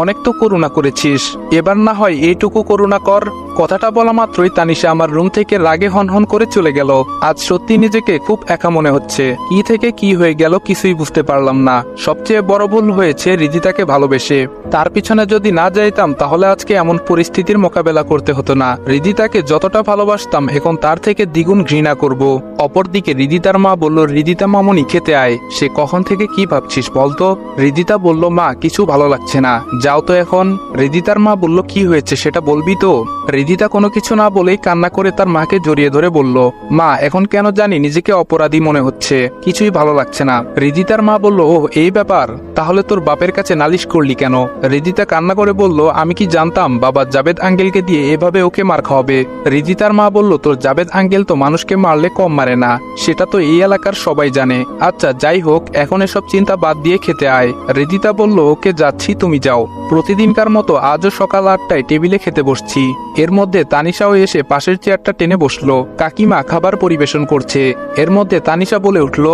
অনেক তো করুণা করেছিস, এবার না হয় এইটুকু করুণা কর। কথাটা বলা মাত্রই তানিশা আমার রুম থেকে রাগে হনহন করে চলে গেল। আজ সত্যি নিজেকে খুব একা মনে হচ্ছে। কি থেকে কি হয়ে গেল কিছুই বুঝতে পারলাম না। সবচেয়ে বড় ভুল হয়েছে হৃদিতাকে ভালোবেসে। তার পিছনে যদি না যাইতাম তাহলে আজকে এমন পরিস্থিতির মোকাবেলা করতে হতো না। হৃদিতাকে যতটা ভালোবাসতাম এখন তার থেকে দ্বিগুণ ঘৃণা করব। অপরদিকে হৃদিতার মা বলল, হৃদিতা মামনি খেতে আয়। সে কখন থেকে কি ভাবছিস বলতো? হৃদিতা বলল, মা কিছু ভালো লাগছে না, যাও তো এখন। হৃদিতার মা বলল, কি হয়েছে সেটা বলবি তো? হৃদিতা কোনো কিছু না বলেই কান্না করে তার মাকে জড়িয়ে ধরে বলল, মা এখন কেন জানি নিজেকে অপরাধী মনে হচ্ছে, কিছুই ভালো লাগছে না। হৃদিতার মা বলল, ও এই ব্যাপার, তাহলে তোর বাপের কাছে নালিশ করলি কেন? হৃদিতা কান্না করে বলল, আমি কি জানতাম বাবা জাবেদ আঙ্কেলকে দিয়ে এভাবে ওকে মার খাওয়াবে? হৃদিতার মা বলল, তোর জাবেদ আঙ্কেল তো মানুষকে মারলে কম মারে না, সেটা তো এই এলাকার সবাই জানে। আচ্ছা যাই হোক, এখন এসব চিন্তা বাদ দিয়ে খেতে আয়। হৃদিতা বলল, ওকে যাচ্ছি, তুমি যাও। প্রতিদিনকার মতো আজও সকাল 8টায় টেবিলে খেতে বসছি। এর মধ্যে তানিশাও এসে পাশের চেয়ারটা টেনে বসলো। কাকিমা খাবার পরিবেশন করছে। এর মধ্যে তানিশা বলে উঠল,